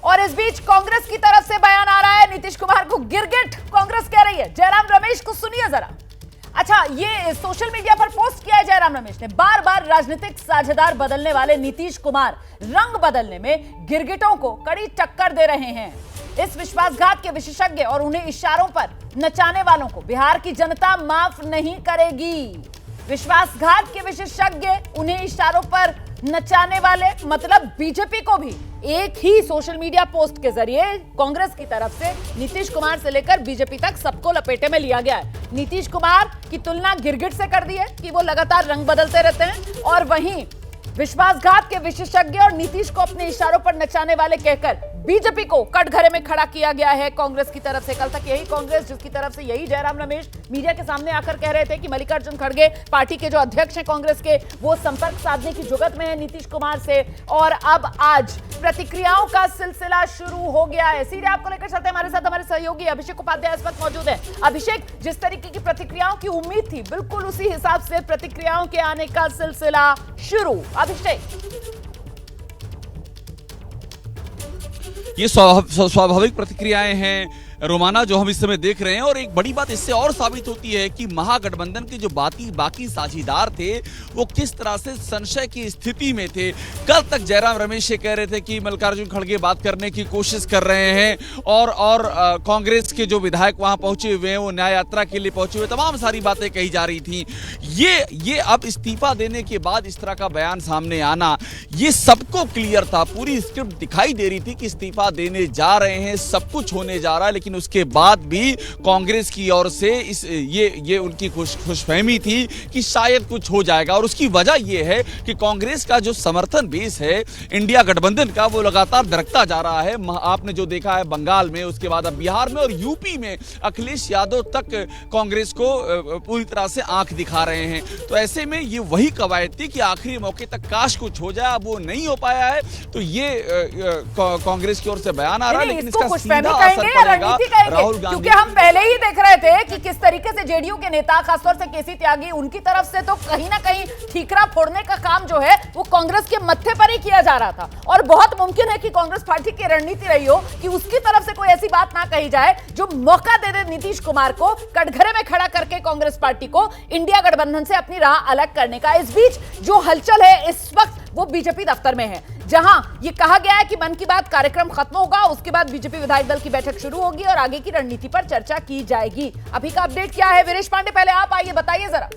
और इस बीच कांग्रेस की तरफ से बयान आ रहा है, नीतीश कुमार को गिरगिट कांग्रेस कह रही है। जयराम रमेश को सुनिए जरा। अच्छा, ये सोशल मीडिया पर पोस्ट किया है जयराम रमेश ने। बार बार राजनीतिक साझेदार बदलने वाले नीतीश कुमार रंग बदलने में गिरगिटों को कड़ी टक्कर दे रहे हैं। इस विश्वासघात के विशेषज्ञ और उन्हें इशारों पर नचाने वालों को बिहार की जनता माफ नहीं करेगी। विश्वासघात के विशेषज्ञ, उन्हें इशारों पर नचाने वाले, मतलब बीजेपी को भी एक ही सोशल मीडिया पोस्ट के जरिए कांग्रेस की तरफ से नीतीश कुमार से लेकर बीजेपी तक सबको लपेटे में लिया गया है। नीतीश कुमार की तुलना गिरगिट से कर दी है कि वो लगातार रंग बदलते रहते हैं, और वहीं विश्वासघात के विशेषज्ञ और नीतीश को अपने इशारों पर नचाने वाले कहकर बीजेपी को कटघरे में खड़ा किया गया है कांग्रेस की तरफ से। कल तक यही कांग्रेस, जिसकी तरफ से यही जयराम रमेश मीडिया के सामने आकर कह रहे थे कि मल्लिकार्जुन खड़गे पार्टी के जो अध्यक्ष हैं कांग्रेस के, वो संपर्क साधने की जुगत में है नीतीश कुमार से। और अब आज प्रतिक्रियाओं का सिलसिला शुरू हो गया है। सीधे आपको लेकर चलते हैं, हमारे साथ हमारे सहयोगी अभिषेक उपाध्याय इस वक्त मौजूद है। अभिषेक, जिस तरीके की प्रतिक्रियाओं की उम्मीद थी, बिल्कुल उसी हिसाब से प्रतिक्रियाओं के आने का सिलसिला शुरू। अभिषेक, ये स्वाभाविक प्रतिक्रियाएं हैं रोमाना जो हम इस समय देख रहे हैं। और एक बड़ी बात इससे और साबित होती है कि महागठबंधन के जो बाकी साझीदार थे वो किस तरह से संशय की स्थिति में थे। कल तक जयराम रमेश ये कह रहे थे कि मल्लिकार्जुन खड़गे बात करने की कोशिश कर रहे हैं, और कांग्रेस के जो विधायक वहां पहुंचे हुए हैं वो न्याय यात्रा के लिए पहुंचे हुए, तमाम सारी बातें कही जा रही थी। ये अब इस्तीफा देने के बाद इस तरह का बयान सामने आना, ये सबको क्लियर था, पूरी स्क्रिप्ट दिखाई दे रही थी कि इस्तीफा देने जा रहे हैं, सब कुछ होने जा रहा है। लेकिन उसके बाद भी कांग्रेस की ओर से ये उनकी खुशफहमी थी कि शायद कुछ हो जाएगा। और उसकी वजह यह है कि कांग्रेस का जो समर्थन बेस है इंडिया गठबंधन का, वो लगातार दरकता जा रहा है। आपने जो देखा है बंगाल में, उसके बाद अब बिहार में और यूपी में अखिलेश यादव तक कांग्रेस को पूरी तरह से आंख दिखा रहे हैं। तो ऐसे में ये वही कवायद थी कि आखिरी मौके तक काश कुछ हो जाए, अब वो नहीं हो पाया है। तो ये कांग्रेस की ओर से बयान आ रहा है, लेकिन इसका सीधा असर पड़ेगा राहुल गांधी, क्योंकि हम पहले ही देख रहे थे कि किस तरीके से जेडीयू के नेता, खासतौर से केसी त्यागी, उनकी तरफ से तो कहीं ना कहीं ठीकरा फोड़ने का काम जो है वो कांग्रेस के मत्थे पर ही किया जा रहा था। और बहुत मुमकिन है कि कांग्रेस पार्टी की रणनीति रही हो कि उसकी तरफ से कोई ऐसी बात ना कही जाए जो मौका दे दे नीतीश कुमार को कटघरे में खड़ा करके कांग्रेस पार्टी को इंडिया गठबंधन से अपनी राह अलग करने का। इस बीच जो हलचल है इस वक्त वो बीजेपी दफ्तर में है, जहां ये कहा गया है कि मन की बात कार्यक्रम खत्म होगा, उसके बाद बीजेपी विधायक दल की बैठक शुरू होगी और आगे की रणनीति पर चर्चा की जाएगी। अभी का अपडेट क्या है? वीरेश पांडे, पहले आप आइए, बताइए जरा।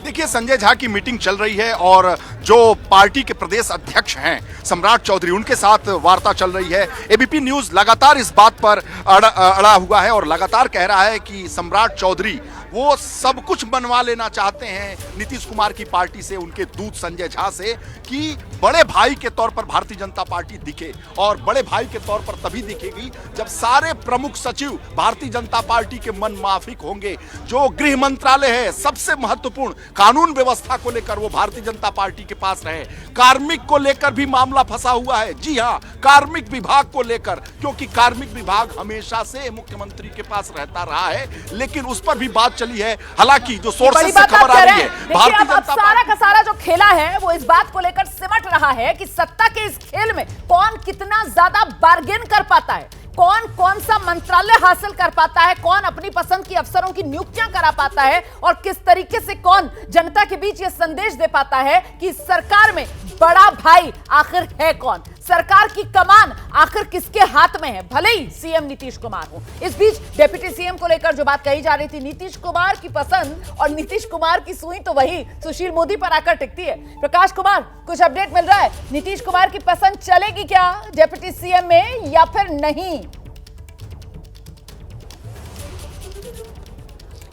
देखिए, संजय झा की मीटिंग चल रही है और जो पार्टी के प्रदेश अध्यक्ष हैं सम्राट चौधरी, उनके साथ वार्ता चल रही है। एबीपी न्यूज लगातार इस बात पर अड़ा हुआ है और लगातार कह रहा है कि सम्राट चौधरी वो सब कुछ बनवा लेना चाहते हैं नीतीश कुमार की पार्टी से, उनके दूत संजय झा से, कि बड़े भाई के तौर पर भारतीय जनता पार्टी दिखे। और बड़े भाई के तौर पर तभी दिखेगी जब सारे प्रमुख सचिव भारतीय जनता पार्टी के मन माफिक होंगे। जो गृह मंत्रालय है, सबसे महत्वपूर्ण कानून व्यवस्था को लेकर वो भारतीय जनता पार्टी के पास रहे। कार्मिक को लेकर भी मामला फंसा हुआ है, जी हाँ, कार्मिक विभाग को लेकर, क्योंकि कार्मिक विभाग हमेशा से मुख्यमंत्री के पास रहता रहा है, लेकिन उस पर भी बात चली है। हालांकि जो सोर्सेस से खबर आ रही है, भारतीय जनता सारा का सारा जो खेला है वो इस बात को लेकर सिमट रहा है कि सत्ता के इस खेल में कौन कितना ज्यादा बार्गेन कर पाता है, कौन सा मंत्रालय हासिल कर पाता है, कौन अपनी पसंद की अफसरों की नियुक्तियां करा पाता है, और किस तरीके से कौन जनता के बीच यह संदेश दे पाता है कि सरकार में बड़ा भाई आखिर है कौन, सरकार की कमान आखिर किसके हाथ में है, भले ही सीएम नीतीश कुमार हो। इस बीच डिप्टी सीएम को लेकर जो बात कही जा रही थी, नीतीश कुमार की पसंद और नीतीश कुमार की सुई तो वही सुशील मोदी पर आकर टिकती है। प्रकाश कुमार, कुछ अपडेट मिल रहा है? नीतीश कुमार की पसंद चलेगी क्या डिप्टी सीएम में या फिर नहीं?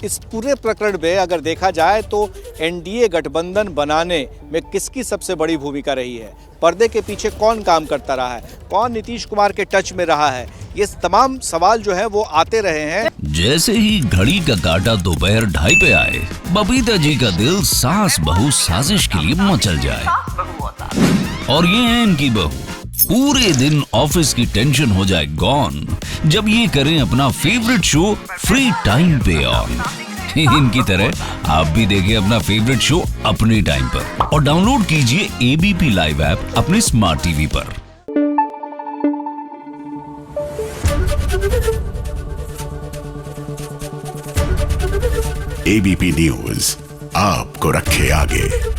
इस पूरे प्रकरण में अगर देखा जाए तो एनडीए गठबंधन बनाने में किसकी सबसे बड़ी भूमिका रही है, पर्दे के पीछे कौन काम करता रहा है, कौन नीतीश कुमार के टच में रहा है, ये तमाम सवाल जो है वो आते रहे हैं। जैसे ही घड़ी का काटा दोपहर 2:30 पे आए, बबीता जी का दिल सास बहू साजिश के लिए मचल जाए। और ये है इनकी बहू, पूरे दिन ऑफिस की टेंशन हो जाए गॉन जब ये करें अपना फेवरेट शो फ्री टाइम पे ऑन। इनकी तरह आप भी देखिए अपना फेवरेट शो अपने टाइम पर और डाउनलोड कीजिए एबीपी लाइव ऐप अपने स्मार्ट टीवी पर। एबीपी न्यूज आपको रखे आगे।